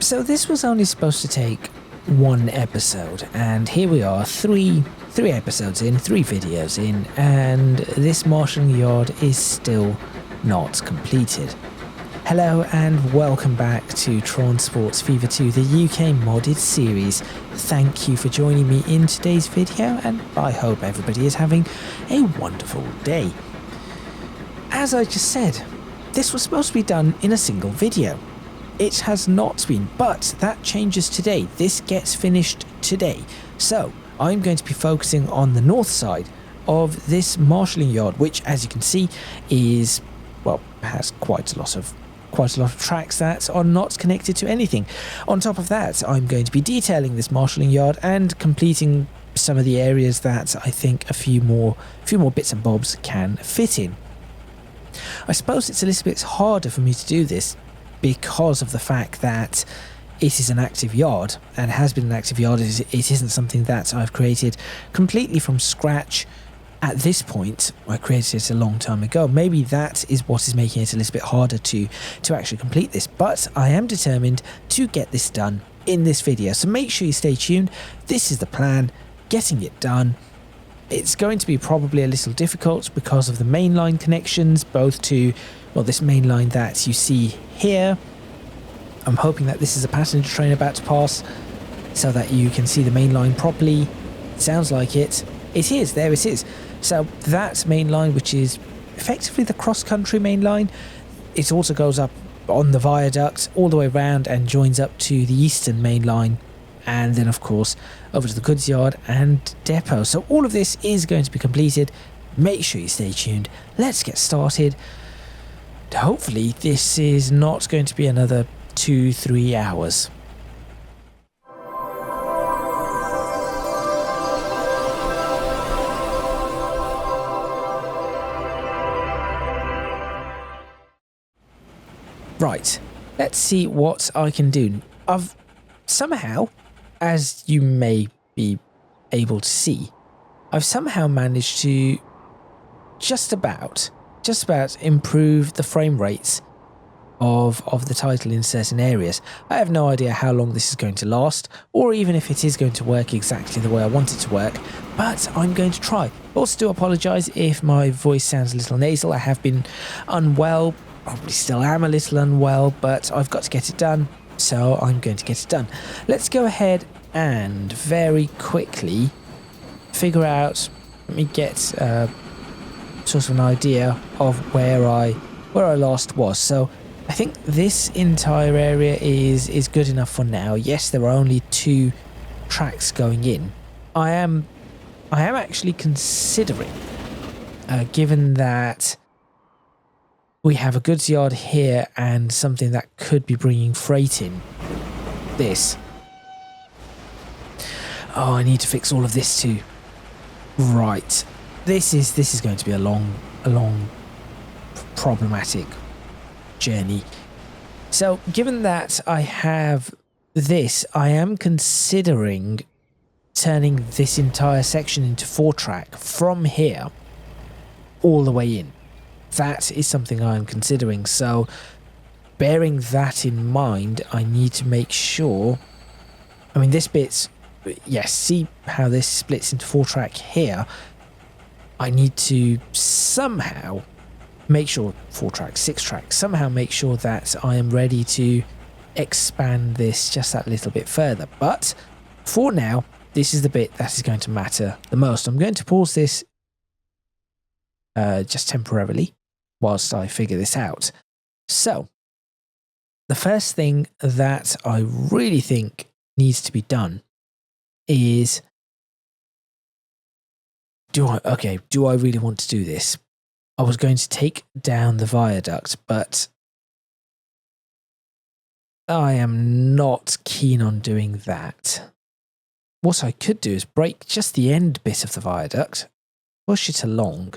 So this was only supposed to take one episode, and here we are, three episodes in, 3 videos in, and this marshalling yard is still not completed. Hello and welcome back to Tron Sports Fever 2, the UK modded series. Thank you for joining me in today's video, and I hope everybody is having a wonderful day. As I just said, this was supposed to be done in a single video. It has not been, but that changes today. This gets finished today. So I'm going to be focusing on the north side of this marshalling yard, which, as you can see, is, well, has quite a lot of tracks that are not connected to anything. On top of that, I'm going to be detailing this marshalling yard and completing some of the areas that I think a few more bits and bobs can fit in. I suppose it's a little bit harder for me to do this because of the fact that it is an active yard and has been an active yard. It isn't something that I've created completely from scratch at this point. I created it a long time ago. Maybe that is what is making it a little bit harder to actually complete this, but I am determined to get this done in this video, so make sure you stay tuned. This is the plan, getting it done. It's going to be probably a little difficult because of the mainline connections, both to, well, this main line that you see here. I'm hoping that this is a passenger train about to pass so that you can see the main line properly. It sounds like it. It is, there it is. So that main line, which is effectively the cross-country main line, it also goes up on the viaduct all the way around and joins up to the eastern main line, and then of course over to the goods yard and depot. So all of this is going to be completed. Make sure you stay tuned. Let's get started. Hopefully this is not going to be another 2-3 hours. Right, let's see what I can do. I've somehow, as you may be able to see, I've somehow managed to just about improve the frame rates of the title in certain areas. I have no idea how long this is going to last, or even if it is going to work exactly the way I want it to work, but I'm going to try. Also do apologise if my voice sounds a little nasal. I have been unwell, probably still am a little unwell, but I've got to get it done, so I'm going to get it done. Let's go ahead and very quickly figure out, let me get sort of an idea of where I last was. So I think this entire area is good enough for now. Yes, there are only 2 tracks going in. I am actually considering, given that we have a goods yard here and something that could be bringing freight in, this. Oh, I need to fix all of this too. Right. This is going to be a long problematic journey. So given that I have this, I am considering turning this entire section into 4-track from here all the way in. That is something I'm considering. So bearing that in mind, I need to make sure, I mean, this bit's, yes, see how this splits into 4-track here. I need to somehow make sure 4-track, 6-track, somehow make sure that I am ready to expand this just that little bit further. But for now, this is the bit that is going to matter the most. I'm going to pause this just temporarily whilst I figure this out. So the first thing that I really think needs to be done is, do I really want to do this? I was going to take down the viaduct, but I am not keen on doing that. What I could do is break just the end bit of the viaduct, push it along,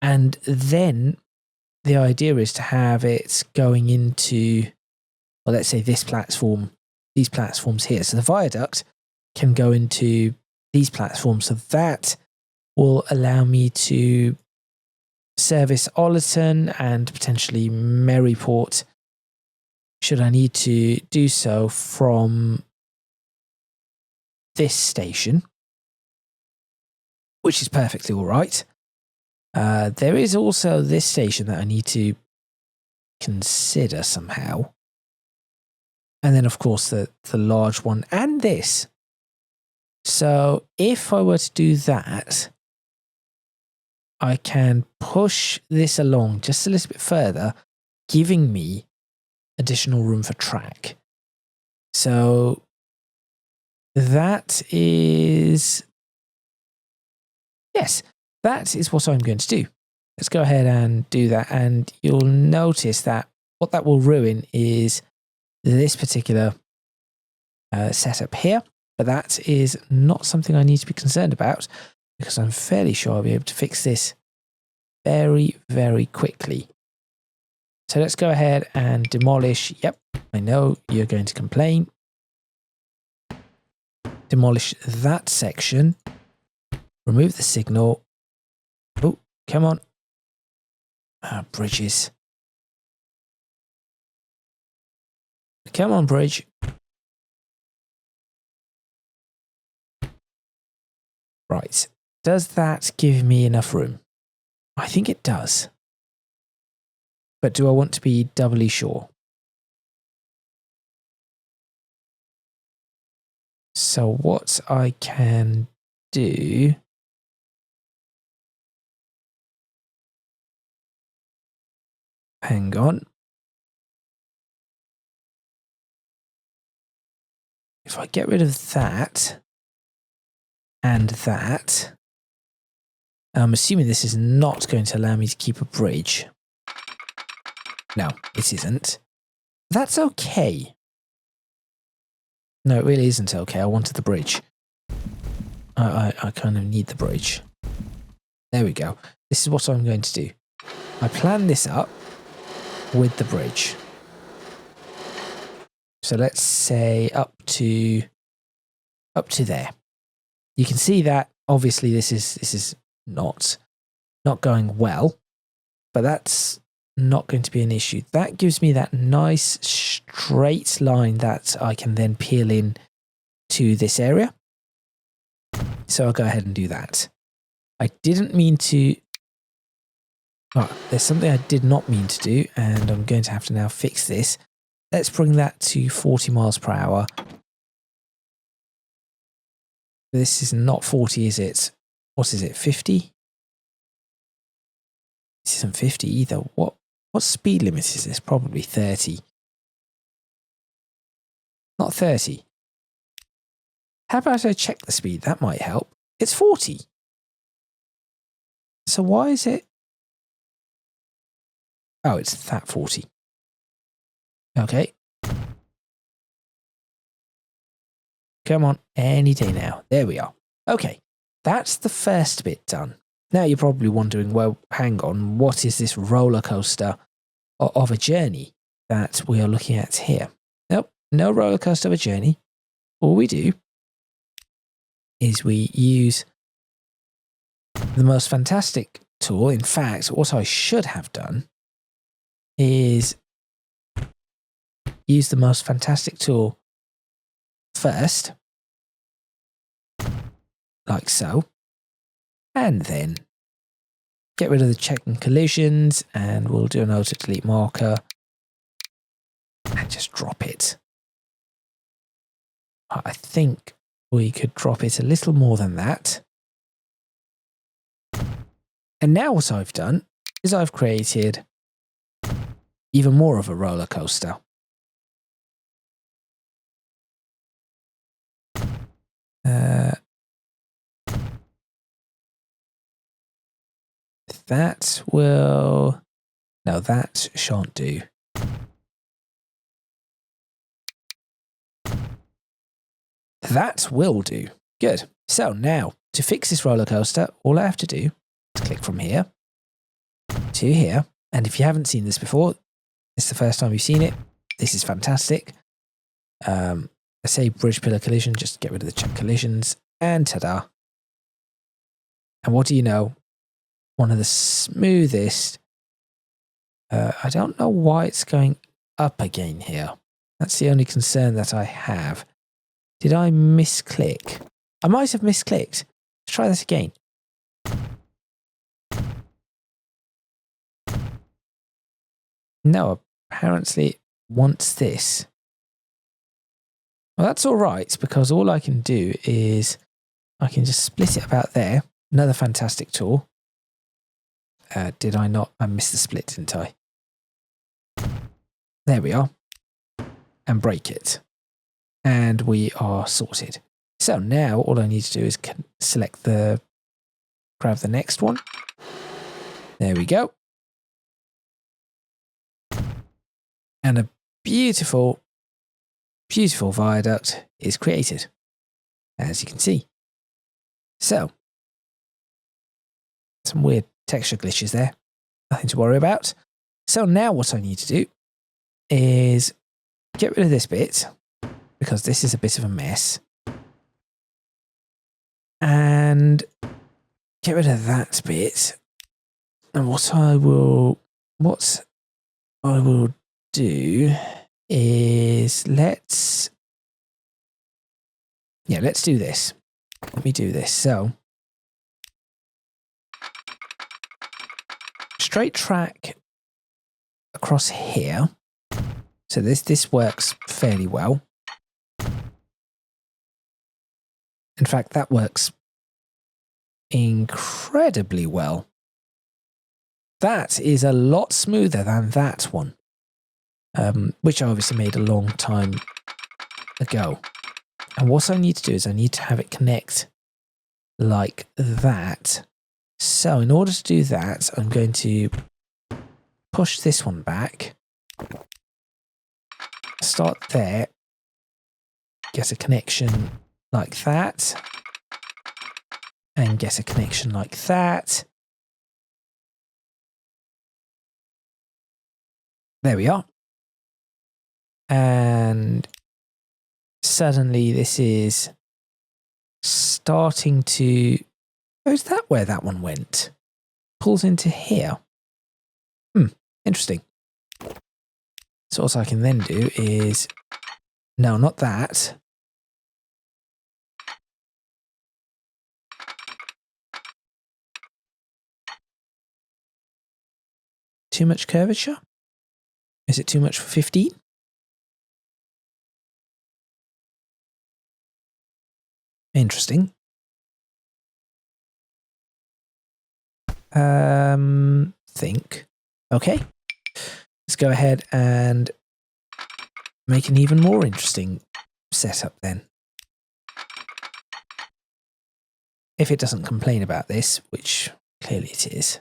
and then the idea is to have it going into, well, let's say this platform, these platforms here. So the viaduct can go into these platforms, so that will allow me to service Ollerton and potentially Maryport should I need to do so from this station, which is perfectly all right. There is also this station that I need to consider somehow. And then, of course, the large one and this. So if I were to do that, I can push this along just a little bit further, giving me additional room for track. So that is... Yes, that is what I'm going to do. Let's go ahead and do that. And you'll notice that what that will ruin is this particular setup here. But that is not something I need to be concerned about, because I'm fairly sure I'll be able to fix this very, very quickly. So let's go ahead and demolish. Yep, I know you're going to complain. Demolish that section. Remove the signal. Oh, come on. Bridges. Come on, bridge. Right. Does that give me enough room? I think it does. But do I want to be doubly sure? So what I can do... Hang on. If I get rid of that and that, I'm assuming this is not going to allow me to keep a bridge. No, it isn't. That's okay. No, it really isn't okay. I wanted the bridge. I kind of need the bridge. There we go. This is what I'm going to do. I plan this up with the bridge. So let's say up to there. You can see that obviously this is not going well, but that's not going to be an issue. That gives me that nice straight line that I can then peel in to this area. So I'll go ahead and do that. I didn't mean to... Oh, there's something I did not mean to do, and I'm going to have to now fix this. Let's bring that to 40 miles per hour. This is not 40, is it? What is it, 50? This isn't 50 either. What speed limit is this? Probably 30. Not 30. How about I check the speed? That might help. It's 40. So why is it... Oh, it's that 40. Okay. Come on, any day now. There we are. Okay, that's the first bit done. Now you're probably wondering, well, hang on, what is this roller coaster of a journey that we are looking at here? Nope, no roller coaster of a journey. All we do is we use the most fantastic tool. In fact, what I should have done is use the most fantastic tool first, like so, and then get rid of the checking collisions, and we'll do an auto delete marker and just drop it. I think we could drop it a little more than that. And now what I've done is I've created even more of a roller coaster. That will... No, that shan't do. That will do. Good. So now, to fix this roller coaster, all I have to do is click from here to here. And if you haven't seen this before, it's the first time you've seen it. This is fantastic. I say bridge pillar collision, just get rid of the check collisions, and ta-da. And what do you know? One of the smoothest. I don't know why it's going... up again here. That's the only concern that I have. Did I misclick? I might have misclicked. Let's try that again. No, apparently it wants this. Well, that's all right, because all I can do is I can just split it about there. Another fantastic tool. Did I not? I missed the split, didn't I? There we are. And break it. And we are sorted. So now all I need to do is select grab the next one. There we go. And a beautiful, beautiful viaduct is created, as you can see. So, some weird texture glitches there. Nothing to worry about. So now what I need to do is get rid of this bit, because this is a bit of a mess. And get rid of that bit. And what I will do is let's do this. Let me do this. So straight track across here. So this works fairly well. In fact, that works incredibly well. That is a lot smoother than that one, which I obviously made a long time ago. And what I need to do is I need to have it connect like that. So in order to do that, I'm going to push this one back, start there, get a connection like that, and get a connection like that. There we are. And suddenly this is starting to... Oh, is that where that one went? Pulls into here. Interesting. So what I can then do is... No, not that. Too much curvature? Is it too much for 15? Interesting. Think. Okay. Let's go ahead and make an even more interesting setup then. If it doesn't complain about this, which clearly it is.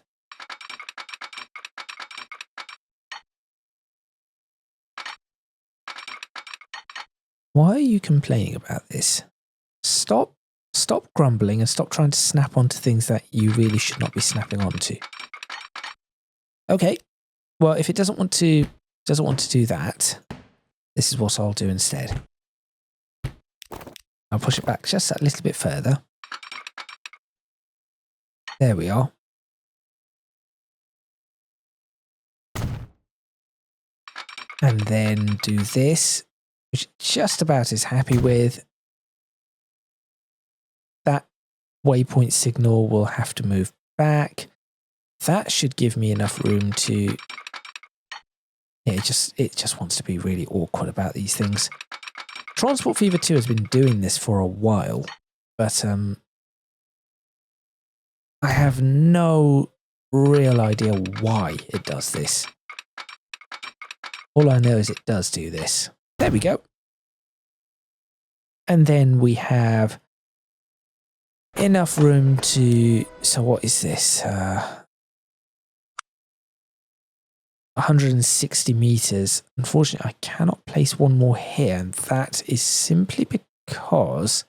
Why are you complaining about this? Stop grumbling and stop trying to snap onto things that you really should not be snapping onto. Okay. Well, if it doesn't want to do that, this is what I'll do instead. I'll push it back just a little bit further. There we are. And then do this, which just about is happy with. That waypoint signal will have to move back. That should give me enough room to... Yeah, it just wants to be really awkward about these things. Transport Fever 2 has been doing this for a while, but I have no real idea why it does this. All I know is it does do this. There we go. And then we have enough room to... So what is this? 160 meters. Unfortunately, I cannot place one more here, and that is simply because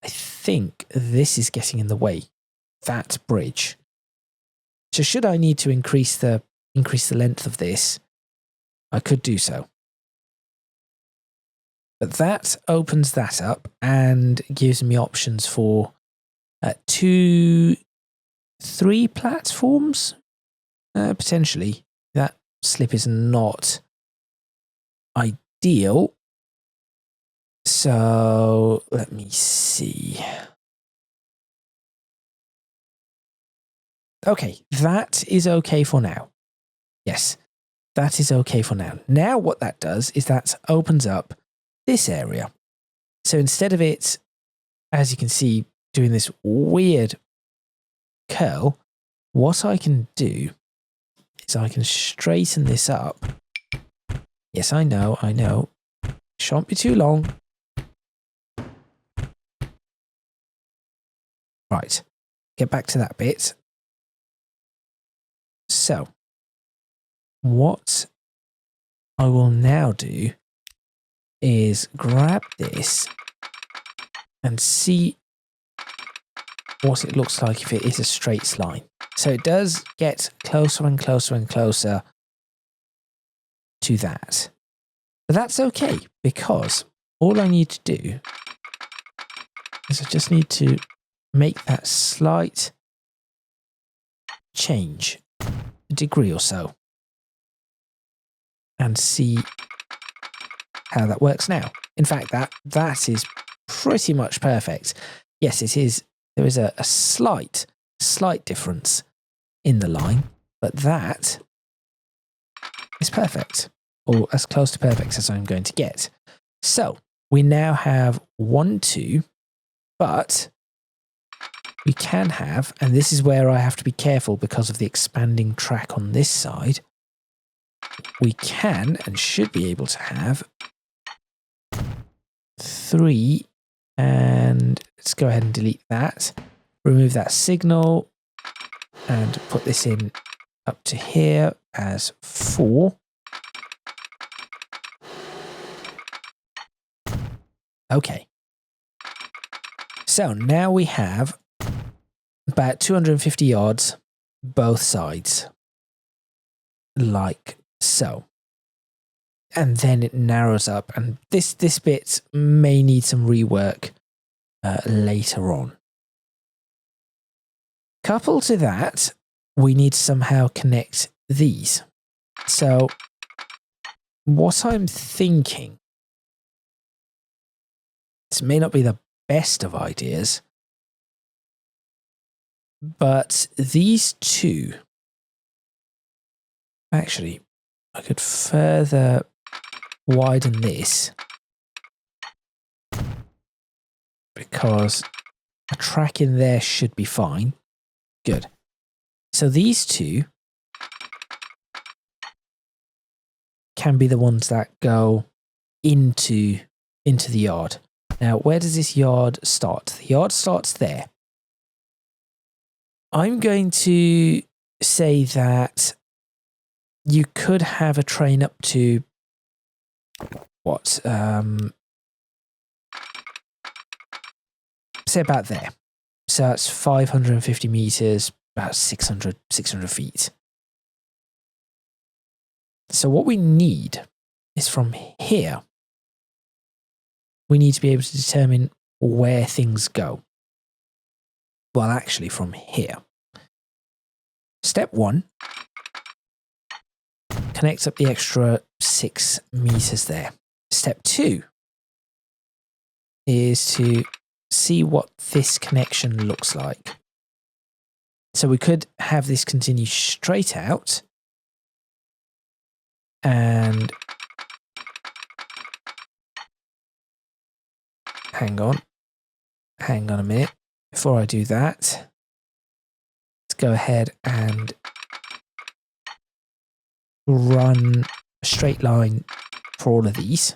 I think this is getting in the way. That bridge. So should I need to increase the length of this, I could do so. But that opens that up and gives me options for 2, 3 platforms, potentially. That slip is not ideal. So let me see. Okay, that is okay for now. Yes, that is okay for now. Now what that does is that opens up this area. So instead of it, as you can see, doing this weird curl, what I can do is I can straighten this up. Yes, I know. Shan't be too long. Right, get back to that bit. So, what I will now do is grab this and see what it looks like if it is a straight line. So it does get closer and closer and closer to that. But that's okay, because all I need to do is I just need to make that slight change, a degree or so, and see how that works now. In fact, that is pretty much perfect. Yes, it is. There is a slight difference in the line, but that is perfect, or as close to perfect as I'm going to get. So we now have 1, 2, but we can have, and this is where I have to be careful because of the expanding track on this side, we can and should be able to have 3, and let's go ahead and delete that, remove that signal, and put this in up to here as 4. Okay. So now we have about 250 yards both sides, like so. And then it narrows up, and this bit may need some rework later on. Coupled to that, we need to somehow connect these. So what I'm thinking, this may not be the best of ideas, but these two, actually, I could further widen this because a track in there should be fine. Good. So these two can be the ones that go into the yard. Now, where does this yard start? The yard starts there. I'm going to say that you could have a train up to what? Say about there. So that's 550 meters, about 600 feet. So what we need is from here, we need to be able to determine where things go. Well, actually from here. Step 1, connect up the extra 6 meters there. Step 2 is to see what this connection looks like. So we could have this continue straight out and hang on a minute. Before I do that, let's go ahead and run a straight line for all of these.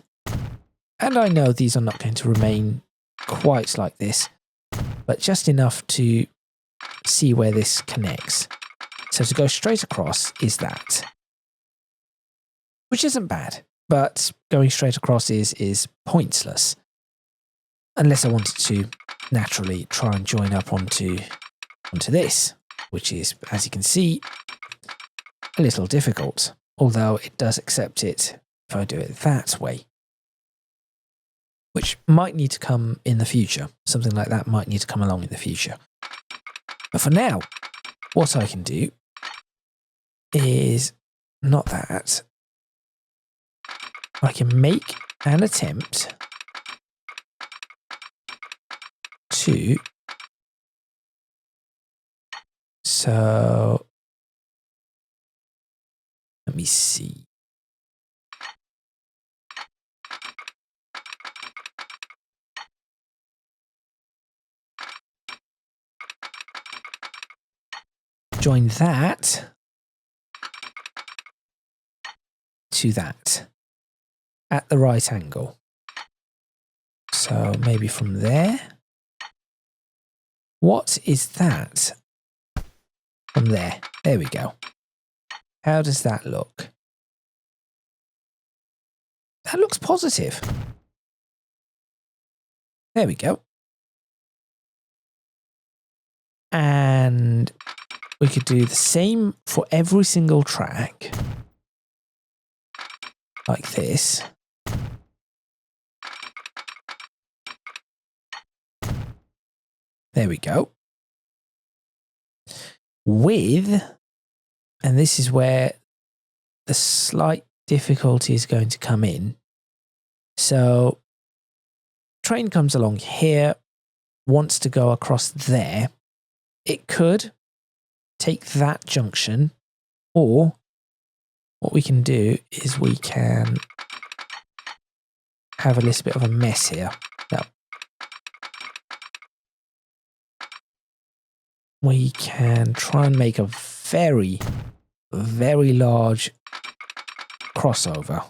And I know these are not going to remain quite like this, but just enough to see where this connects. So to go straight across is that, which isn't bad, but going straight across is pointless unless I wanted to naturally try and join up onto this, which is, as you can see, a little difficult, although it does accept it if I do it that way, which might need to come in the future. Something like that might need to come along in the future. But for now, what I can do is not that. I can make an attempt to... So, let me see. Join that to that at the right angle. So maybe from there. What is that? From there. There we go. How does that look? That looks positive. There we go. And we could do the same for every single track. Like this. There we go. With, and this is where the slight difficulty is going to come in. So, train comes along here, wants to go across there. It could take that junction, or what we can do is we can have a little bit of a mess here. No. We can try and make a very, very large crossover,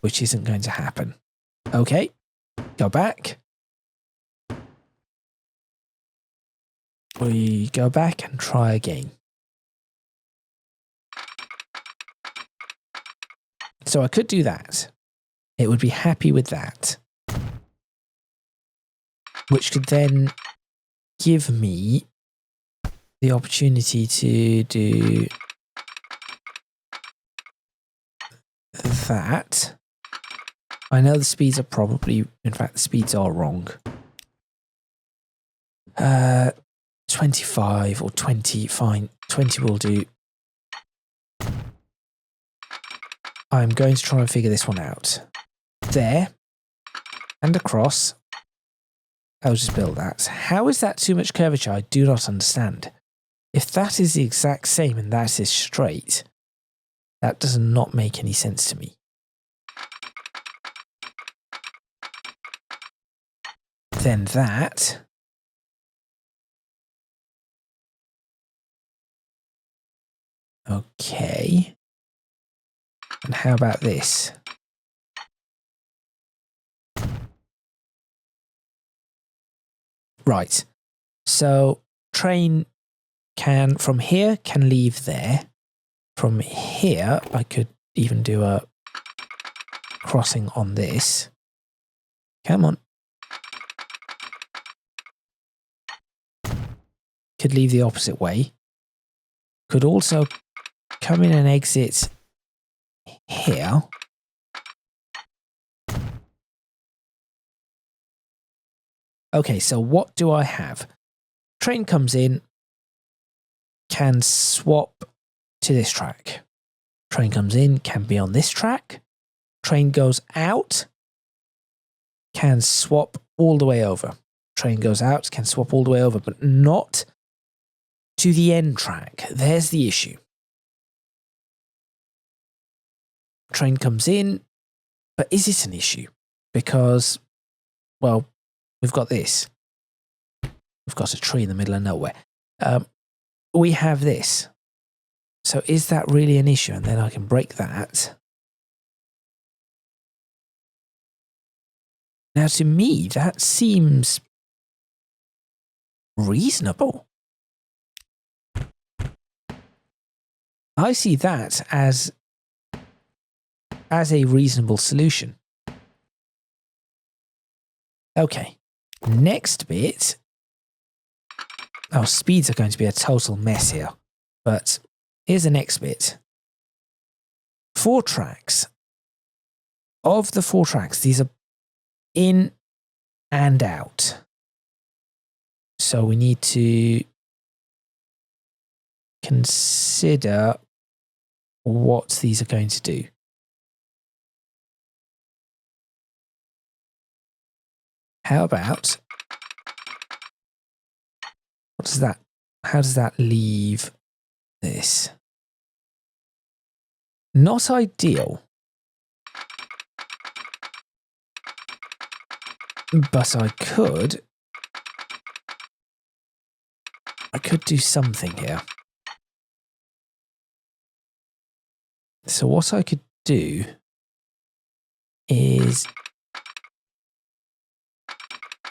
which isn't going to happen. Okay, go back. We go back and try again. So I could do that. It would be happy with that. Which could then give me the opportunity to do that. I know the speeds are probably, in fact, the speeds are wrong. 25 or 20, fine. 20 will do. I'm going to try and figure this one out. There. And across. I'll just build that. How is that too much curvature? I do not understand. If that is the exact same and that is straight, that does not make any sense to me. Then that. Okay. And how about this? Right. So train can, from here, can leave there. From here, I could even do a crossing on this. Come on. Could leave the opposite way. Could also come in and exit here. Okay, so what do I have? Train comes in, can swap to this track. Train comes in, can be on this track. Train goes out, can swap all the way over. Train goes out, can swap all the way over, but not to the end track. There's the issue. Train comes in, but is it an issue? Because, well, we've got this. We've got a tree in the middle of nowhere. We have this. So is that really an issue? And then I can break that. Now, to me, that seems reasonable. I see that as a reasonable solution. Okay, next bit. Our speeds are going to be a total mess here, but here's the next bit. 4 tracks. Of the 4 tracks, these are in and out. So we need to consider what these are going to do. How about, what does that, how does that leave this? Not ideal. But I could do something here. So what I could do is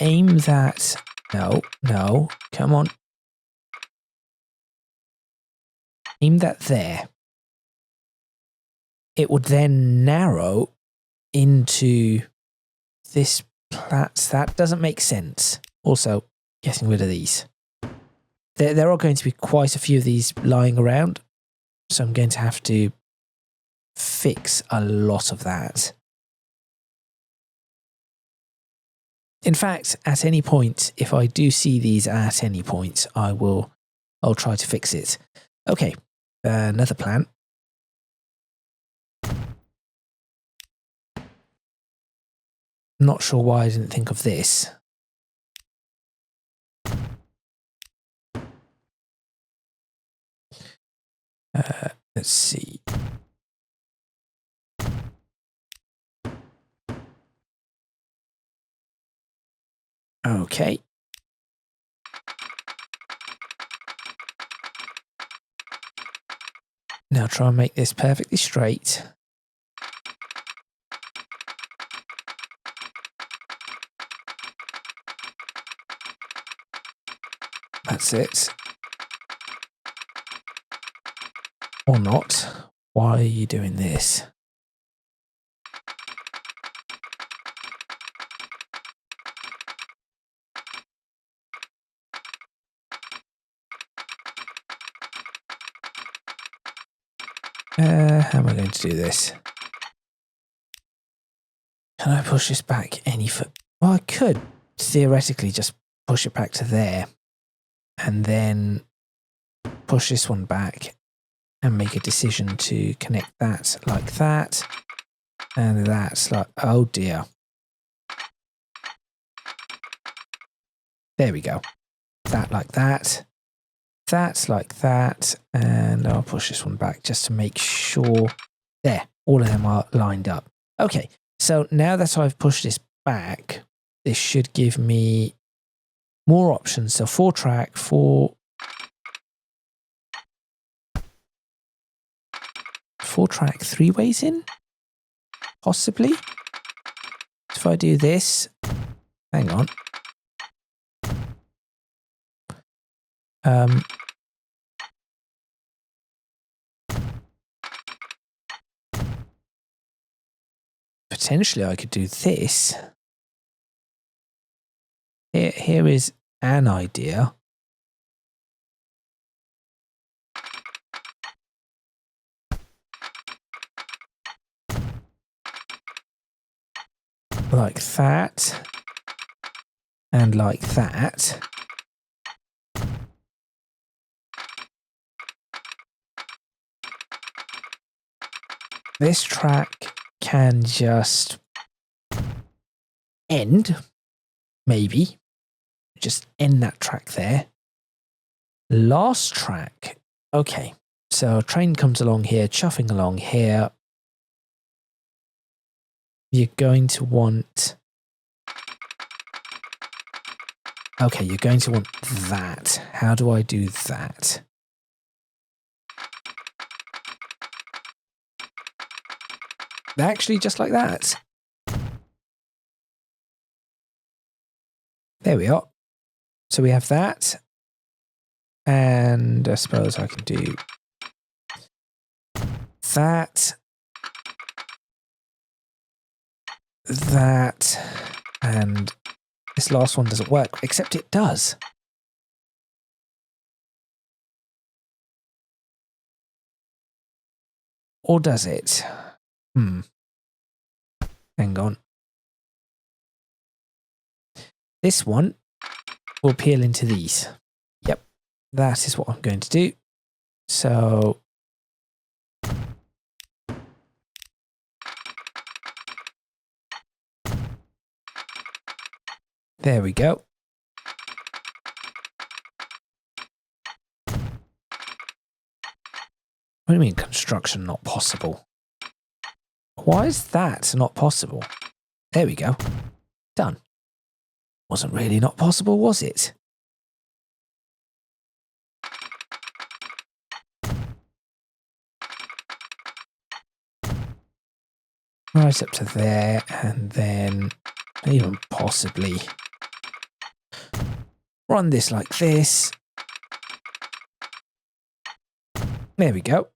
aim that, no, come on. Aim that there. It would then narrow into this plat. That doesn't make sense. Also, getting rid of these. There are going to be quite a few of these lying around, so I'm going to have to fix a lot of that. In fact, at any point, if I do see these at any point, I'll try to fix it. Okay, another plan. Not sure why I didn't think of this. Let's see. Okay. Now try and make this perfectly straight. That's it. Or not. Why are you doing this? How am I going to do this? Can I push this back any further? Well, I could theoretically just push it back to there and then push this one back and make a decision to connect that like that and that's like, oh dear. There we go. That like that. That's like that, and I'll push this one back just to make sure. There, all of them are lined up. Okay, so now that I've pushed this back, this should give me more options. So 4-track, 4-track 3 ways in, possibly. If I do this, hang on. Potentially I could do this. Here is an idea. Like that. And like that. This track can just end, maybe. Just end that track there. Last track. Okay, so a train comes along here, chuffing along here. You're going to want... Okay, you're going to want that. How do I do that? Actually, just like that. There we are. So we have that. And I suppose I can do that. That. And this last one doesn't work, except it does. Or does it? Hang on. This one will peel into these. Yep, that is what I'm going to do. So There we go. What do you mean construction not possible? Why is that not possible? There we go. Done. Wasn't really not possible, was it? Right up to there, and then even possibly run this like this. There we go.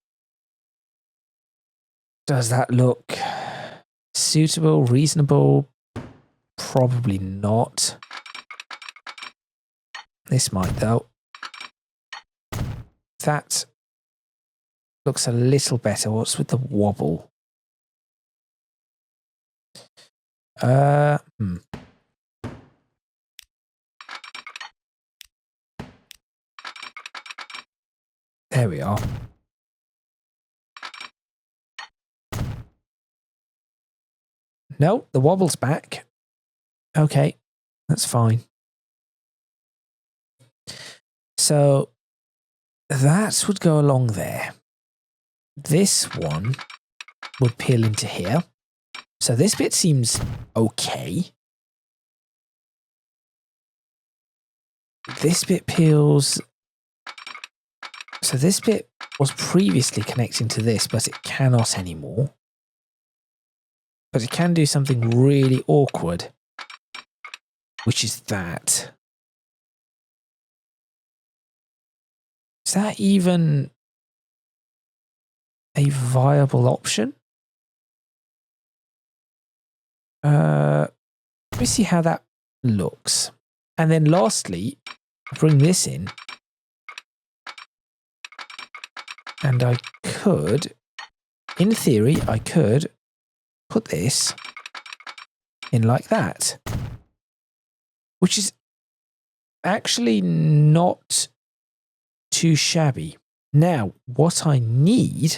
Does that look suitable, reasonable? Probably not. This might, though. That looks a little better. What's with the wobble? There we are. No, the wobble's back. Okay, that's fine. So that would go along there. This one would peel into here. So this bit seems okay. This bit peels. So this bit was previously connecting to this, but it cannot anymore. But it can do something really awkward, which is that. Is that even a viable option? Let me see how that looks. And then lastly, bring this in. And I could, in theory, I could put this in like that. Which is actually not too shabby. Now, what I need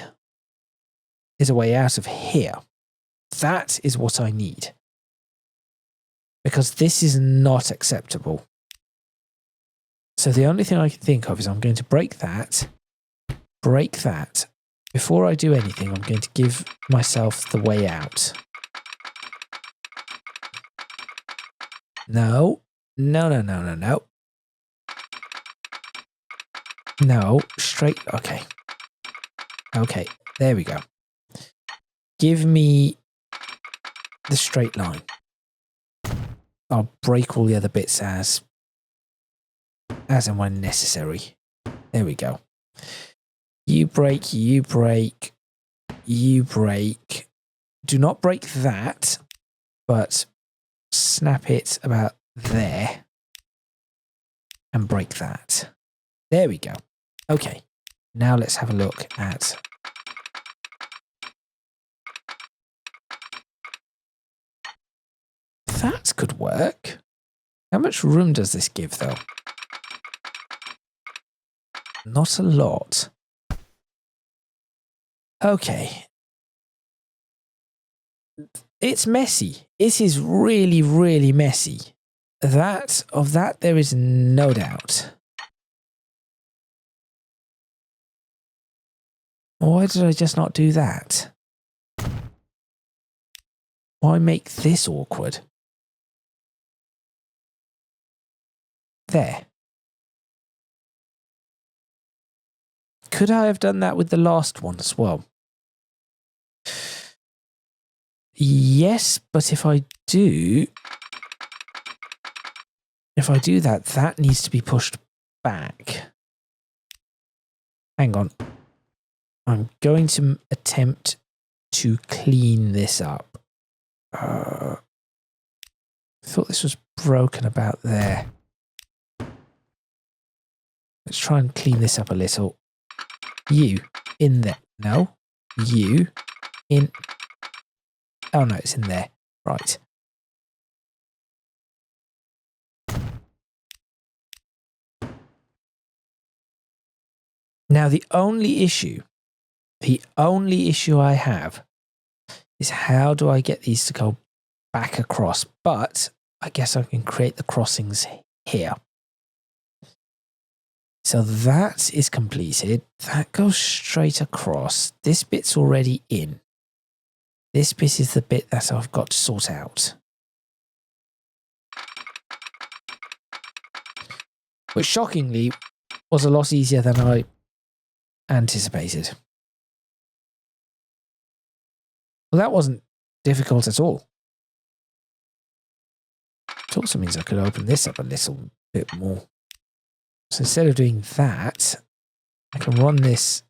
is a way out of here. That is what I need. Because this is not acceptable. So the only thing I can think of is I'm going to break that. Before I do anything, I'm going to give myself the way out. No. No, straight. Okay. Okay, there we go. Give me the straight line. I'll break all the other bits as and when necessary. There we go. You break, you break, you break. Do not break that, but snap it about there and break that. There we go. Okay, now let's have a look at that. Could work. How much room does this give, though? Not a lot. Okay. It's messy. It is really, really messy. Of that there is no doubt. Why did I just not do that? Why make this awkward? There. Could I have done that with the last one as well? Yes, but if I do that, that needs to be pushed back. Hang on. I'm going to attempt to clean this up. I thought this was broken about there. Let's try and clean this up a little. You in there. No. You in. Oh no, it's in there. Right. Now the only issue I have is how do I get these to go back across? But I guess I can create the crossings here. So that is completed. That goes straight across. This bit's already in. This bit is the bit that I've got to sort out. Which shockingly was a lot easier than I anticipated. Well, that wasn't difficult at all. It also means I could open this up a little bit more. So instead of doing that, I can run this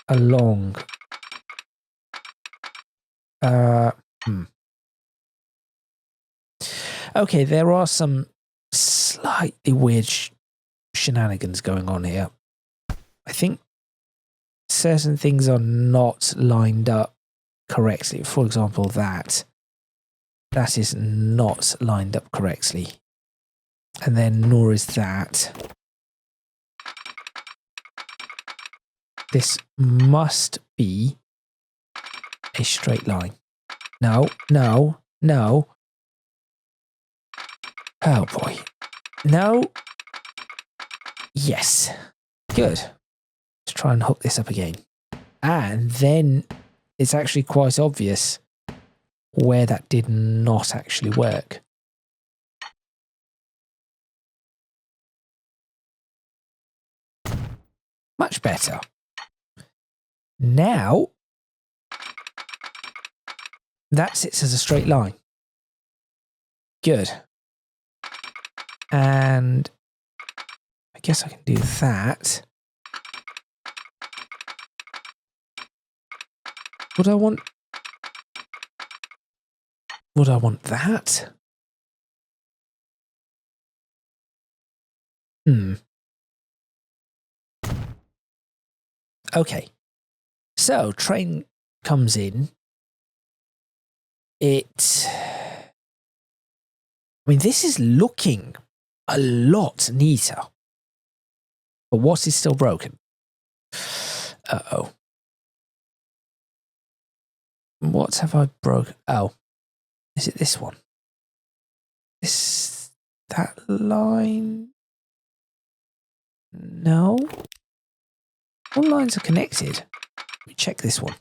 along. Okay, there are some slightly weird shenanigans going on here. I think certain things are not lined up correctly. For example, that is not lined up correctly. And then nor is that. This must be a straight line. No, no, no. Oh boy. No. Yes. Good. Let's try and hook this up again. And then it's actually quite obvious where that did not actually work. Much better. Now, that sits as a straight line. Good. And I guess I can do that. Would I want that? Okay. So, train comes in. I mean, this is looking a lot neater. But what is still broken? Uh-oh. What have I broken? Oh. Is it this one? That line? No. All lines are connected. Let me check this one.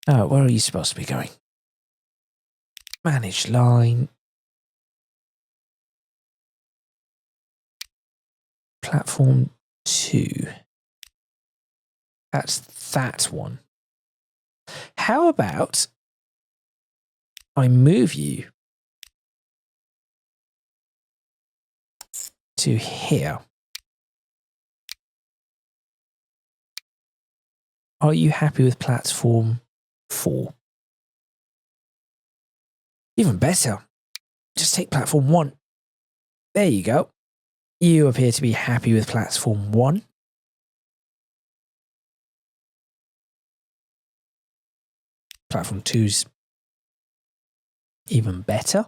Oh, where are you supposed to be going? Manage line. Platform 2. That's that one. How about I move you to here? Are you happy with platform 4? Even better. Just take platform 1. There you go. You appear to be happy with platform 1. Platform 2's even better.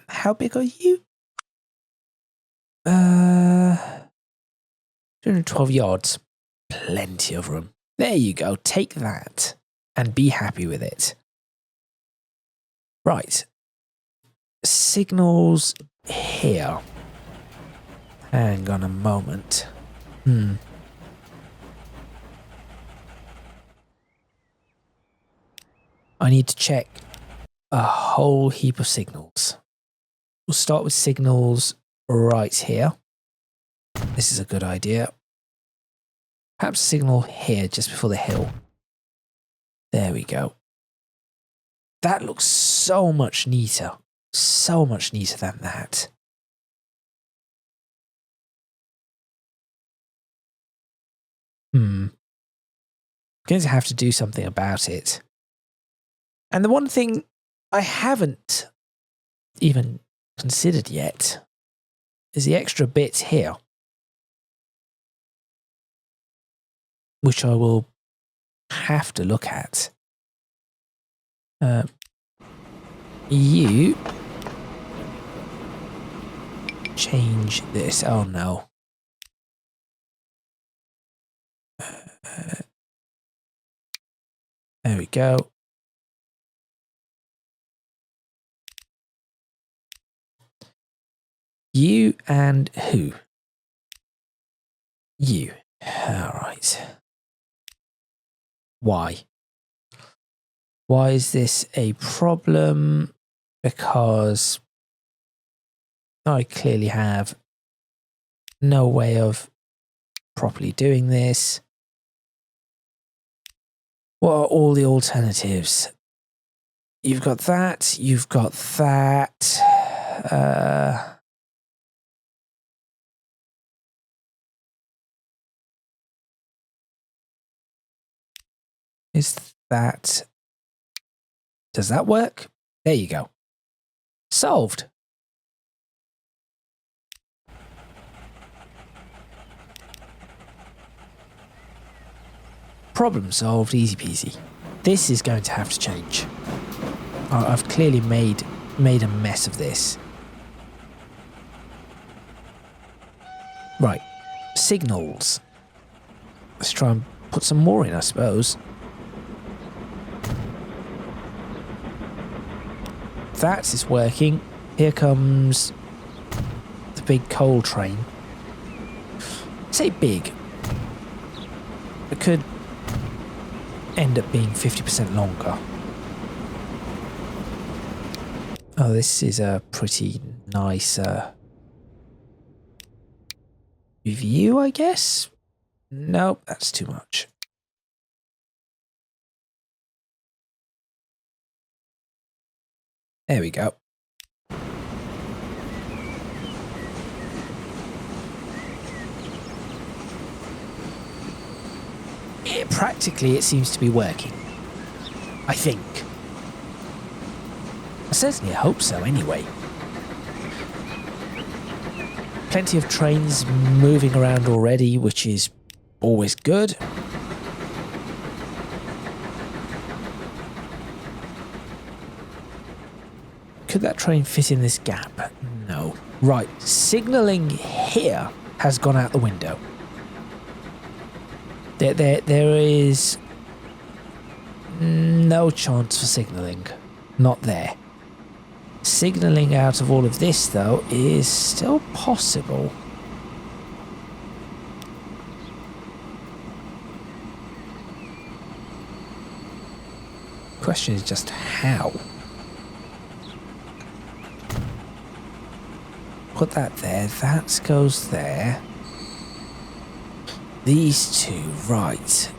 How big are you? 212 yards. Plenty of room. There you go. Take that and be happy with it. Right. Signals here. Hang on a moment. I need to check a whole heap of signals. We'll start with signals right here. This is a good idea. Perhaps a signal here just before the hill. There we go. That looks so much neater. So much neater than that. I'm going to have to do something about it. And the one thing I haven't even considered yet is the extra bit here, which I will have to look at. You change this. Oh no. There we go. You and who? You. All right. Why? Why is this a problem? Because I clearly have no way of properly doing this. What are all the alternatives? You've got that. You've got that. Is that... Does that work? There you go. Solved. Problem solved, easy peasy. This is going to have to change. I've clearly made a mess of this. Right. Signals. Let's try and put some more in, I suppose. That is working. Here comes the big coal train. I say big. It could end up being 50% longer. Oh, this is a pretty nice view, I guess? Nope, that's too much. There we go. Practically, it seems to be working. I think. I certainly hope so, anyway. Plenty of trains moving around already, which is always good. Could that train fit in this gap? No. Right, signalling here has gone out the window. There is no chance for signalling. Not there. Signalling out of all of this, though, is still possible. Question is just how. Put that there. That goes there. These two, right.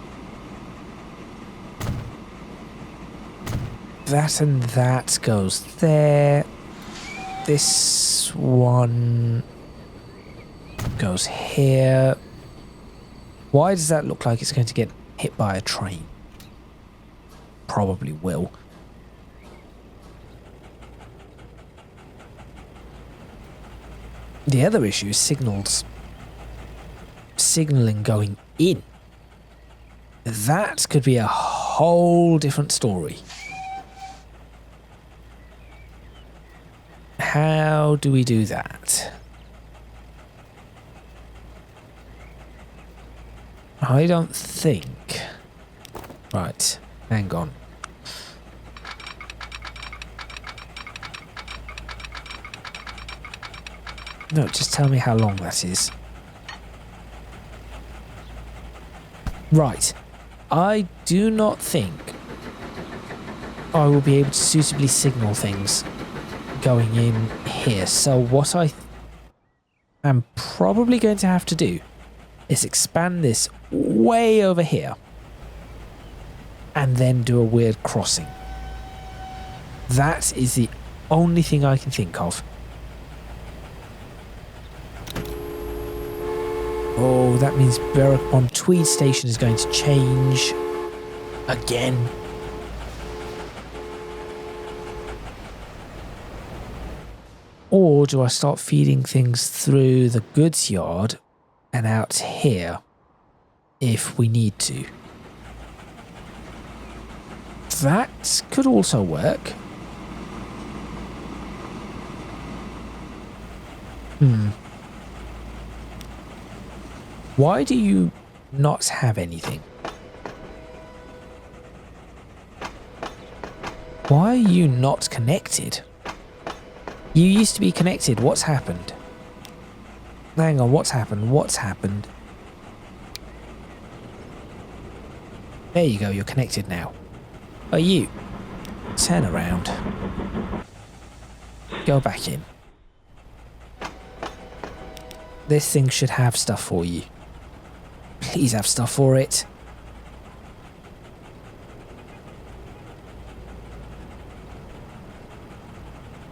That and that goes there. This one goes here. Why does that look like it's going to get hit by a train? Probably will. The other issue is signals. Signaling going in. That could be a whole different story. How do we do that? I don't think. Right, hang on. No, just tell me how long that is. Right. I do not think I will be able to suitably signal things going in here. So what I am probably going to have to do is expand this way over here and then do a weird crossing. That is the only thing I can think of. Oh, that means Berwick-upon-Tweed station is going to change again. Or do I start feeding things through the goods yard and out here if we need to? That could also work. Why do you not have anything? Why are you not connected? You used to be connected. What's happened? Hang on, what's happened? What's happened? There you go, you're connected now. Oh, you. Turn around. Go back in. This thing should have stuff for you. Please have stuff for it.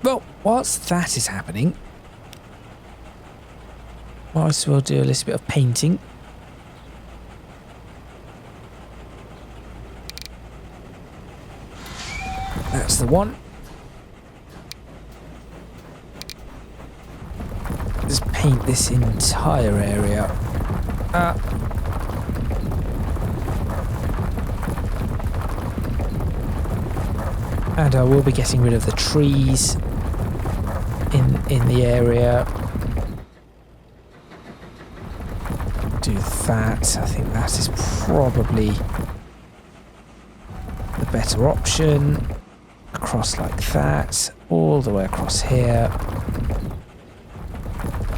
Well, whilst that is happening, might as well do a little bit of painting. That's the one. Just paint this entire area. And I will be getting rid of the trees in the area. Do that. I think that is probably the better option. Across like that, all the way across here.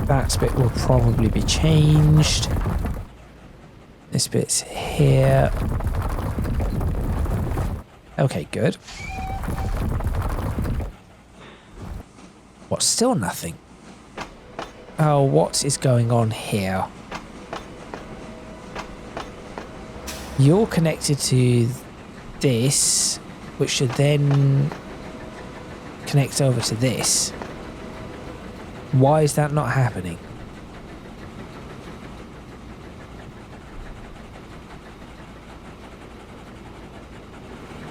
That bit will probably be changed. This bit's here. Okay, good. What, still nothing? Oh, what is going on here? You're connected to this, which should then connect over to this. Why is that not happening?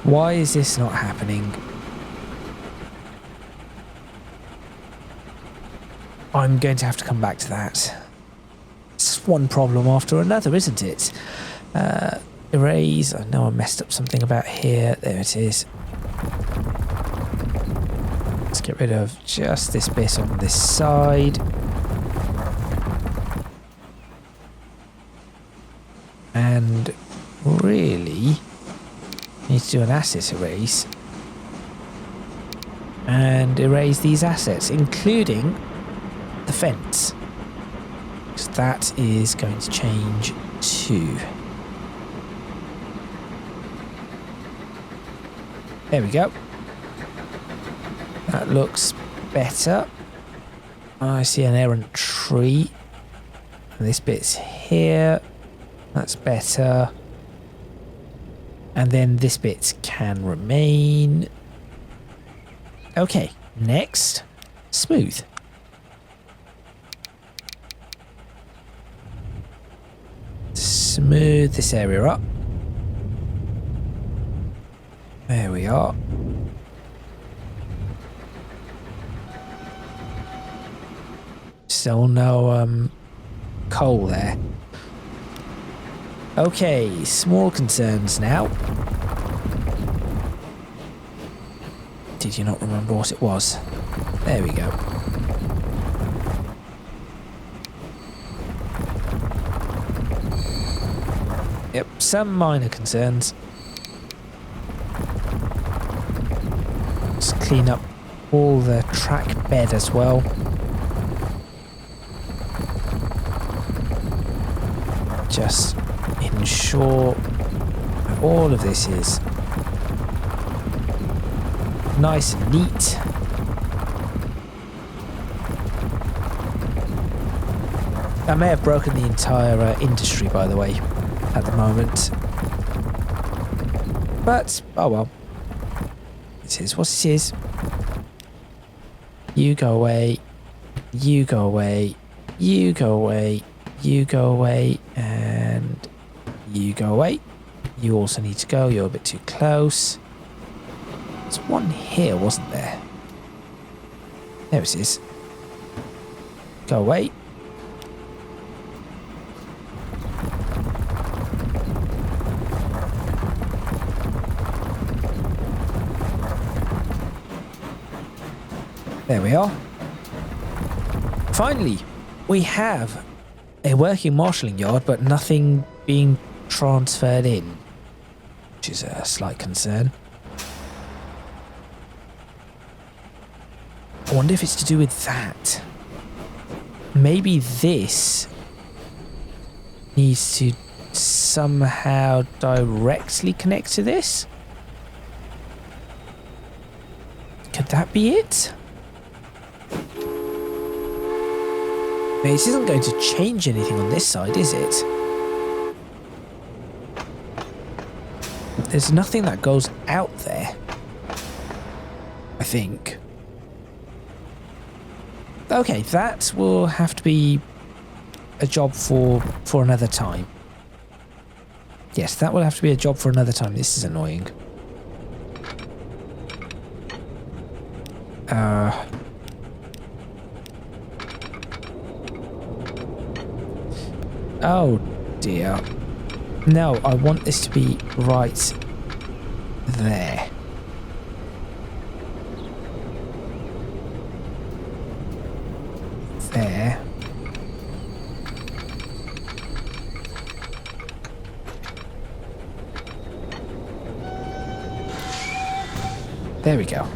Why is this not happening? I'm going to have to come back to that. It's one problem after another, isn't it? Erase. I know I messed up something about here. There it is. Let's get rid of just this bit on this side. And really need to do an asset erase. And erase these assets, including the fence. Because that is going to change too. There we go. That looks better. I see an errant tree. And this bit's here. That's better. And then this bit can remain. Okay, next. Smooth. Smooth this area up. There we are. Still no coal there. Okay, small concerns now. Did you not remember what it was? There we go. Yep, some minor concerns. Just clean up all the track bed as well. Just ensure that all of this is nice and neat. I may have broken the entire industry, by the way, at the moment. But, oh well. It is what it is. You go away. You go away. You go away. You go away. And you go away. You also need to go. You're a bit too close. There's one here, wasn't there? There it is. Go away. There we are. Finally, we have a working marshalling yard, but nothing being transferred in, which is a slight concern. I wonder if it's to do with that. Maybe this needs to somehow directly connect to this? Could that be it? Now, this isn't going to change anything on this side, is it? There's nothing that goes out there, I think. Okay, that will have to be a job for another time. Yes, that will have to be a job for another time. This is annoying. Oh dear. No, I want this to be right there. There. There we go.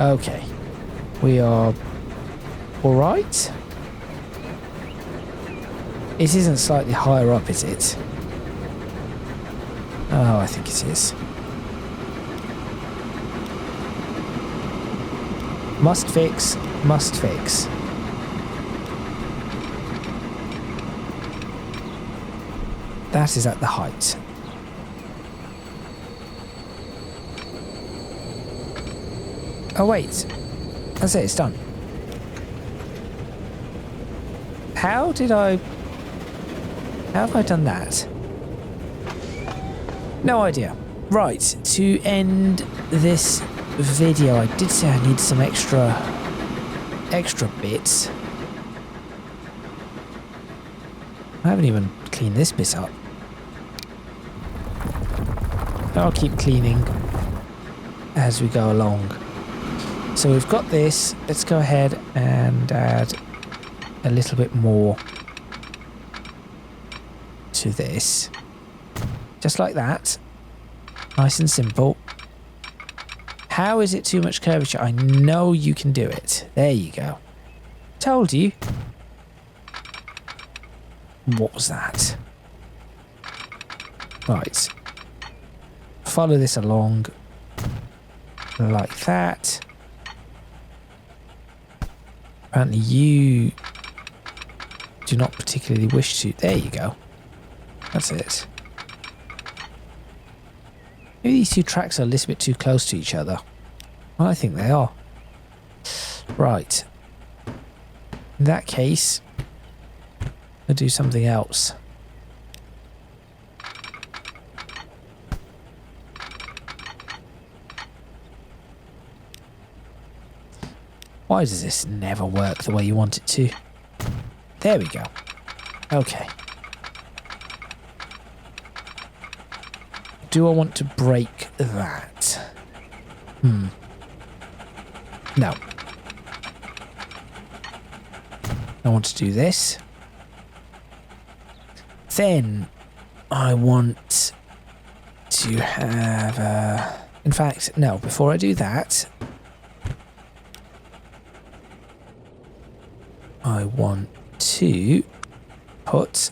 Okay. We are all right. It isn't slightly higher up, is it? Oh, I think it is. Must fix, must fix. That is at the height. Oh wait, that's it, it's done. How have I done that? No idea. Right, to end this video, I did say I need some extra bits. I haven't even cleaned this bit up. I'll keep cleaning as we go along. So we've got this. Let's go ahead and add a little bit more to this. Just like that. Nice and simple. How is it too much curvature? I know you can do it. There you go. Told you. What was that? Right. Follow this along like that. Apparently you do not particularly wish to. There you go. That's it. Maybe these two tracks are a little bit too close to each other. Well, I think they are. Right. In that case, I'll do something else. Why does this never work the way you want it to? There we go. Okay. Do I want to break that? No. I want to do this. Then I want to have a... In fact, no, before I do that, I want to put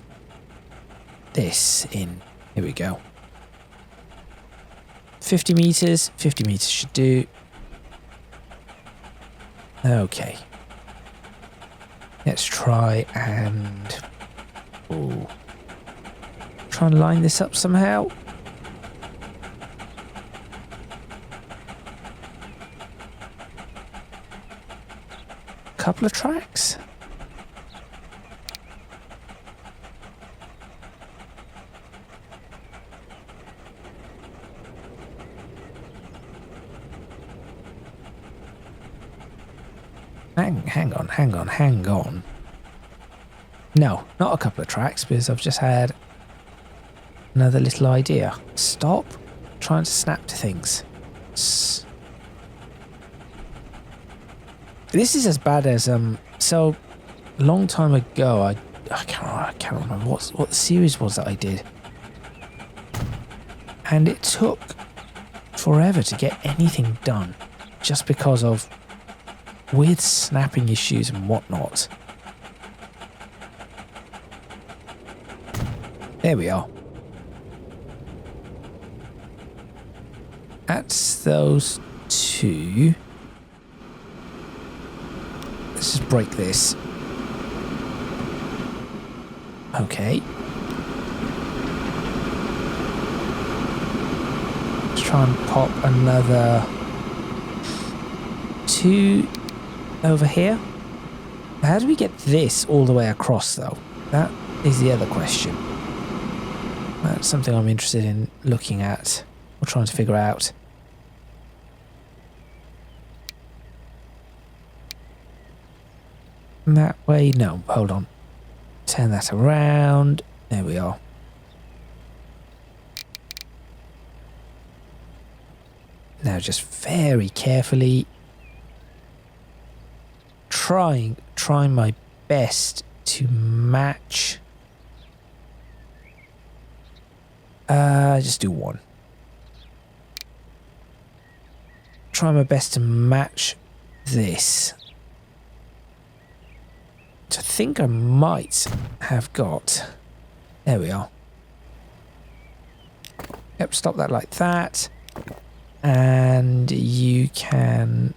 this in. Here we go. 50 meters. 50 meters should do. Okay. Let's try and... Ooh. Try and line this up somehow. Couple of tracks. Hang on. No, not a couple of tracks, because I've just had another little idea. Stop trying to snap to things. This is as bad as so a long time ago I can't remember what the series was that I did. And it took forever to get anything done just because of weird snapping issues and whatnot. There we are. That's those two. Let's just break this. Okay. Let's try and pop another two over here. How do we get this all the way across, though? That is the other question. That's something I'm interested in looking at or trying to figure out. That way? No, hold on. Turn that around. There we are. Now just very carefully trying my best to match. Just do one. Try my best to match this. I think I might have got. There we are. Yep, stop that like that. And you can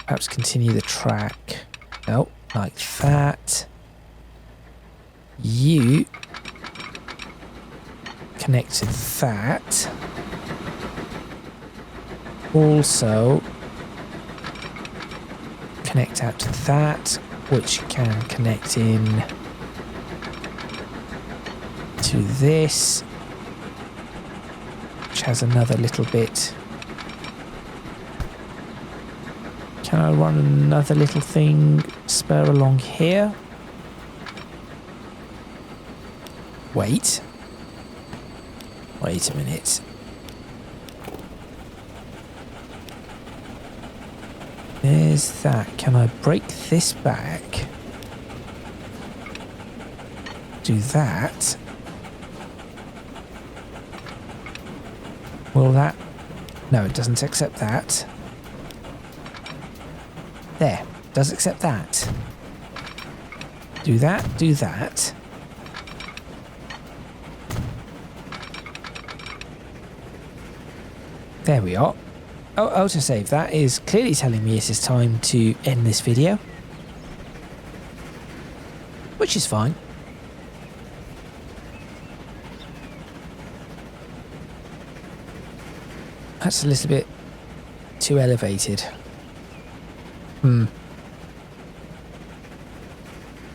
perhaps continue the track. No, like that. You connect to that. Also connect out to that, which can connect in to this, which has another little bit. Can I run another little thing spur along here? Wait a minute. There's that. Can I break this back? Do that. Will that? No, it doesn't accept that. There. Does accept that. Do that. Do that. There we are. Oh, autosave. That is clearly telling me it is time to end this video. Which is fine. That's a little bit too elevated. I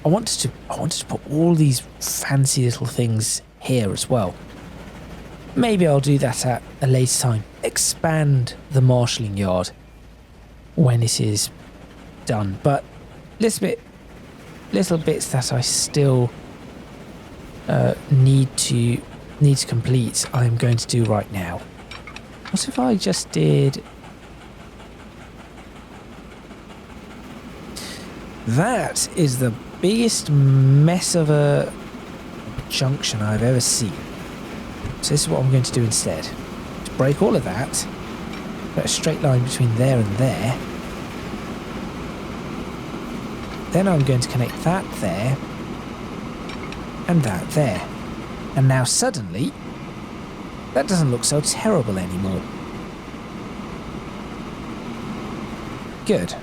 wanted to put all these fancy little things here as well. Maybe I'll do that at a later time. Expand the marshalling yard when it is done. But little bits that I still need to complete, I'm going to do right now. What if I just did that? Is the biggest mess of a junction I've ever seen. So this is what I'm going to do instead. To break all of that, put a straight line between there and there. Then I'm going to connect that there and that there. And now suddenly, that doesn't look so terrible anymore. Good.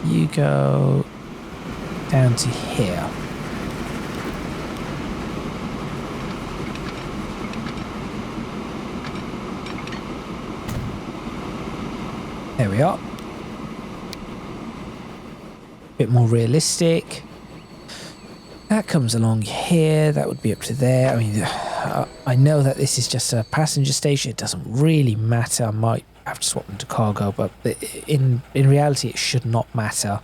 You go down to here. There we are. Bit more realistic. That comes along here. That would be up to there. I mean, I know that this is just a passenger station. It doesn't really matter. I might have to swap them to cargo, but in reality, it should not matter.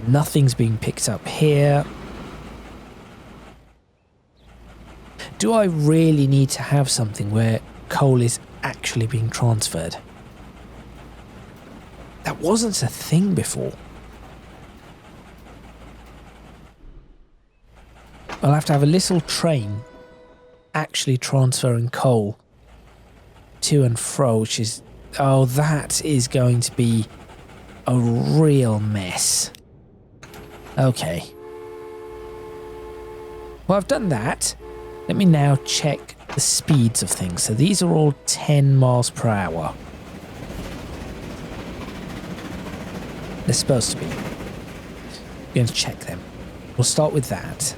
Nothing's being picked up here. Do I really need to have something where coal is actually being transferred? That wasn't a thing before. I'll have to have a little train actually transferring coal to and fro, which is Oh, that is going to be a real mess. Okay. Well, I've done that. Let me now check the speeds of things. So these are all 10 miles per hour. They're supposed to be. I'm going to check them. We'll start with that.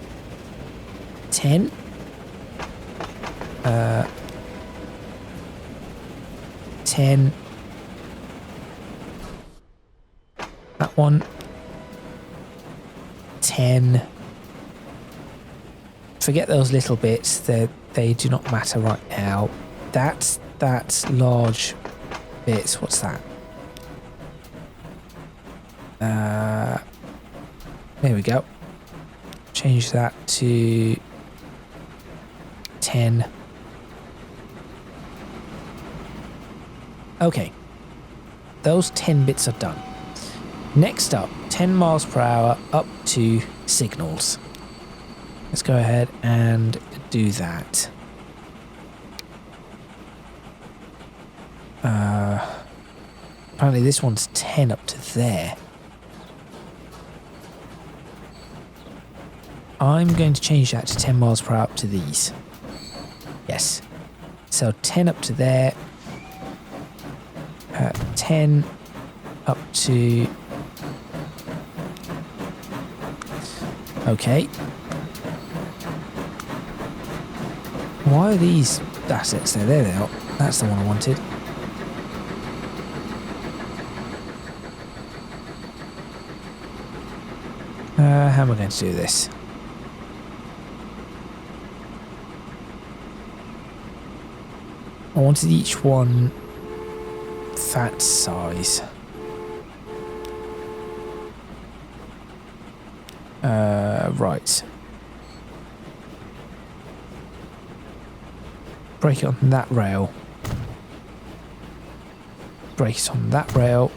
10. 10. That one. 10. Forget those little bits. They do not matter right now. That's large bits. What's that? There we go. Change that to 10. Okay. Those 10 bits are done. Next up, 10 miles per hour up to signals. Let's go ahead and do that. Apparently this one's 10 up to there. I'm going to change that to 10 miles per hour up to these. Yes. So 10 up to there. 10 up to... Okay. Why are these assets there? There they are. That's the one I wanted. How am I going to do this? I wanted each one that size. Right. Break it on that rail. Break it on that rail.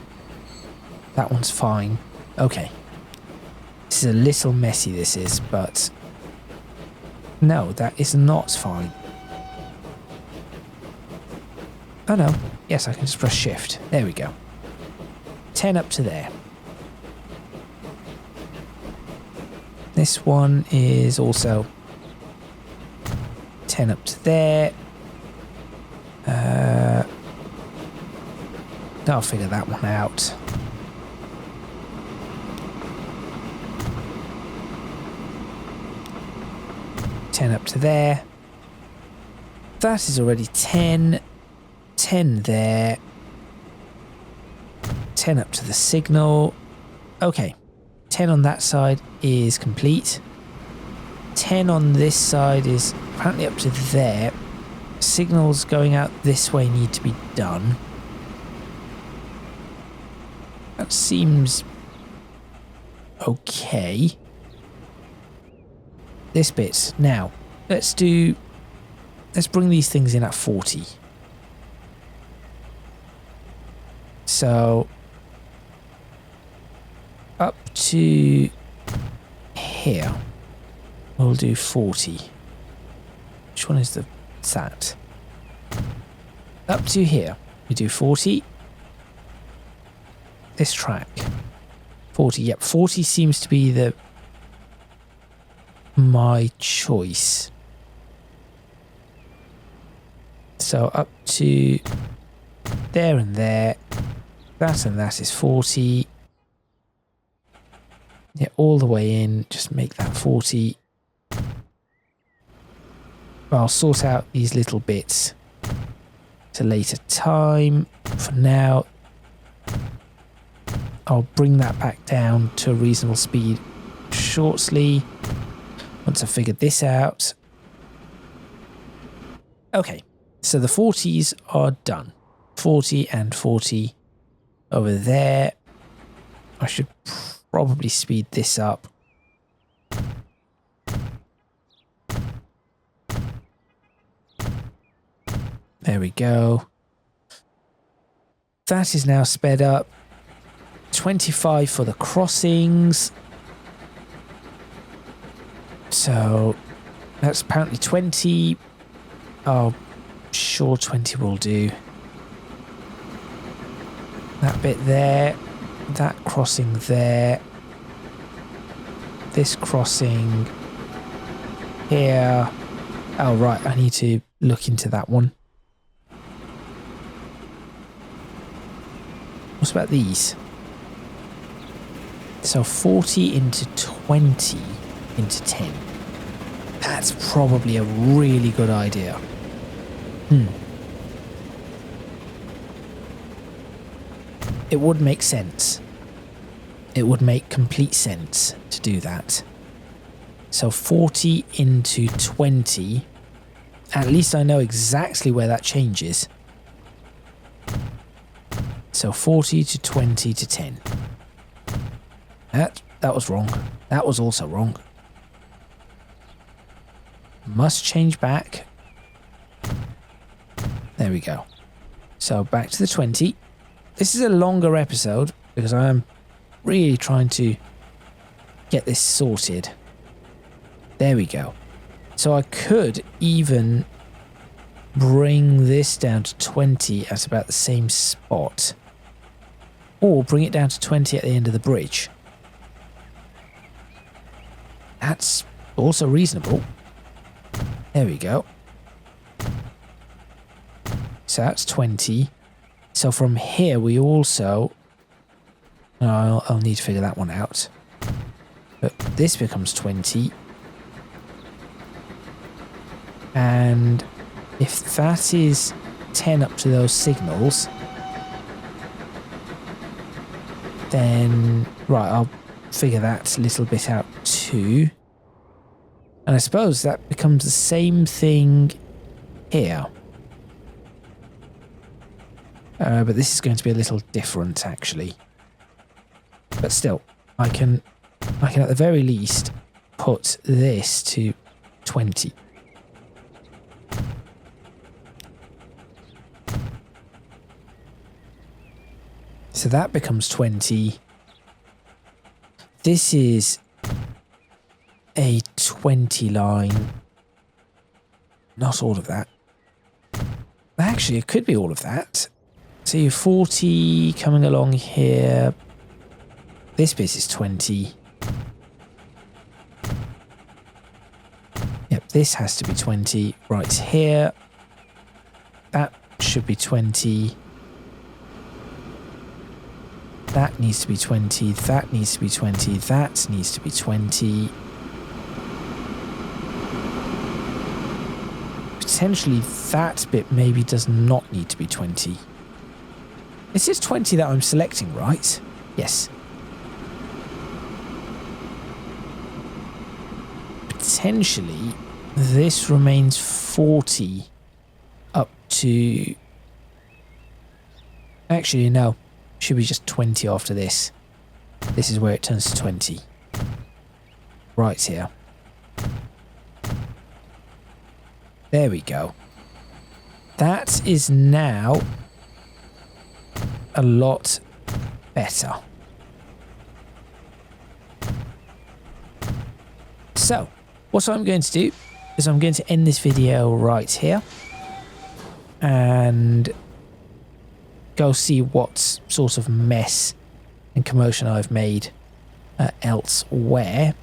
That one's fine. Okay. This is a little messy, this is, but... No, that is not fine. Oh no. Yes, I can just press shift. There we go. 10 up to there. This one is also 10 up to there. I'll figure that one out. Up to there. That is already 10. 10 there. 10 up to the signal. Okay. 10 on that side is complete. 10 on this side is apparently up to there. Signals going out this way need to be done. That seems okay. This bit. Now, let's bring these things in at 40. So, up to here, we'll do 40. Which one is that? Up to here, we do 40. This track. 40, yep, 40 seems to be my choice. So up to there and there. That and that is 40. Yeah, all the way in. Just make that 40. I'll sort out these little bits at a later time. For now, I'll bring that back down to a reasonable speed shortly. Once I've figured this out. Okay, so the 40s are done. 40 and 40 over there. I should probably speed this up. There we go. That is now sped up. 25 for the crossings. So that's apparently 20. Oh, sure, 20 will do. That bit there, that crossing there, this crossing here. Oh, right, I need to look into that one. What about these? So 40 into 20 into 10. That's probably a really good idea. It would make sense. It would make complete sense to do that. So 40 into 20. At least I know exactly where that changes. So 40 to 20 to 10. That was wrong. That was also wrong. Must change back. There we go. So back to the 20. This is a longer episode because I'm really trying to get this sorted. There we go. So I could even bring this down to 20 at about the same spot. Or bring it down to 20 at the end of the bridge. That's also reasonable. There we go. So that's 20. So from here we also... I'll need to figure that one out. But this becomes 20. And if that is 10 up to those signals, then... Right, I'll figure that little bit out too. And I suppose that becomes the same thing here. But this is going to be a little different, actually. But still, I can at the very least put this to 20. So that becomes 20. This is a 20 line. Not all of that. Actually, it could be all of that. So you're 40 coming along here. This bit is 20. Yep, this has to be 20 right here. That should be 20. That needs to be 20. That needs to be 20. That needs to be 20. Potentially that bit maybe does not need to be 20. It is 20 that I'm selecting, right? Yes. Potentially this remains 40 up to... Actually, no. Should be just 20 after this. This is where it turns to 20. Right here. There we go. That is now a lot better. So, what I'm going to do is I'm going to end this video right here and go see what sort of mess and commotion I've made elsewhere.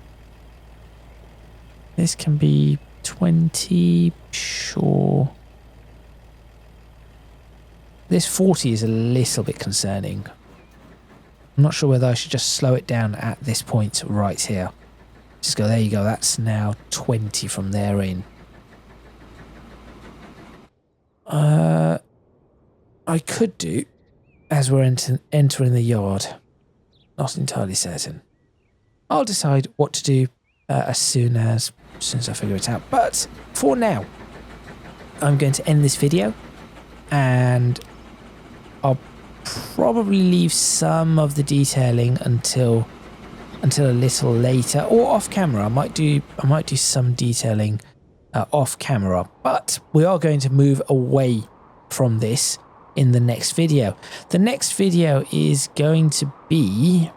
This can be 20, sure. This 40 is a little bit concerning. I'm not sure whether I should just slow it down at this point right here. Just go, there you go, that's now 20 from there in. I could do, as we're entering the yard. Not entirely certain. I'll decide what to do as soon as I figure it out. But for now, I'm going to end this video, and I'll probably leave some of the detailing until a little later, or off camera. I might do some detailing off camera, but we are going to move away from this in the next video. The next video is going to be...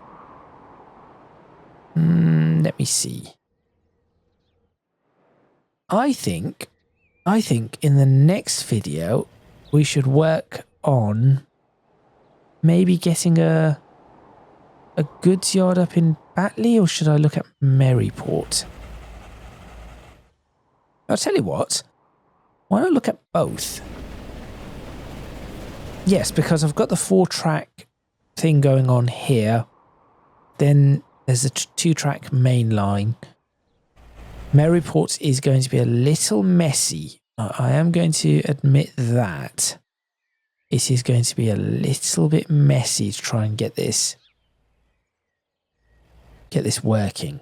let me see. I think in the next video we should work on maybe getting a goods yard up in Batley, or should I look at Maryport? I'll tell you what, why not look at both? Yes, because I've got the 4-track thing going on here. Then there's a 2-track main line. Maryport is going to be a little messy. I am going to admit that. It is going to be a little bit messy to try and get this working.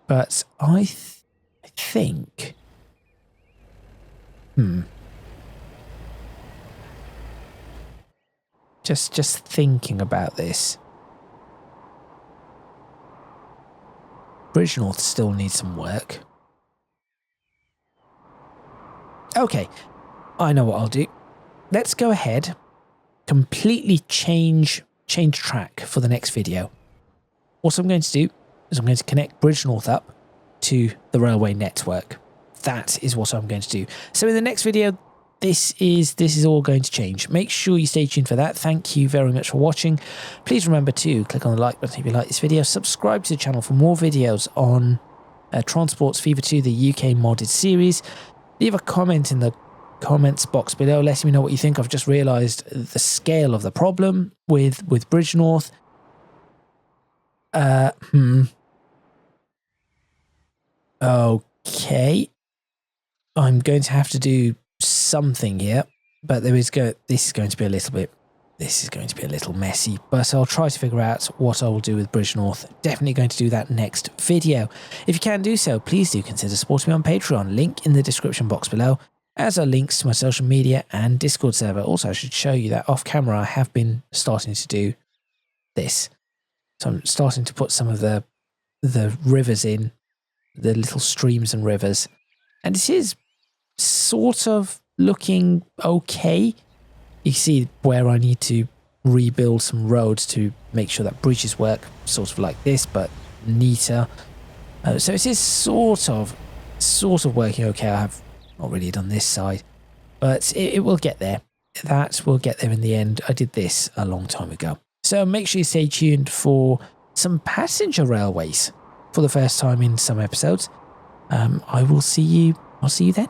But I think... Just thinking about this. Bridgenorth still needs some work. Okay, I know what I'll do. Let's go ahead, completely change track for the next video. What I'm going to do is I'm going to connect Bridgenorth up to the railway network. That is what I'm going to do. So in the next video, this is all going to change. Make sure you stay tuned for that. Thank you very much for watching. Please remember to click on the like button if you like this video. Subscribe to the channel for more videos on Transports Fever 2, the UK modded series. Leave a comment in the comments box below letting me know what you think. I've just realised the scale of the problem with Bridgenorth. Okay. I'm going to have to do something here, but this is going to be a little messy, but I'll try to figure out what I will do with Bridgenorth. Definitely going to do that next video. If you can do so, please do consider supporting me on Patreon, link in the description box below, as are links to my social media and Discord server. Also, I should show you that off camera I have been starting to do this. So I'm starting to put some of the rivers in, the little streams and rivers, and it is sort of looking okay. You see where I need to rebuild some roads to make sure that bridges work sort of like this, but neater. So it is sort of working okay. I have not really done this side, but it will get there. That will get there in the end. I did this a long time ago. So make sure you stay tuned for some passenger railways for the first time in some episodes. I'll see you then.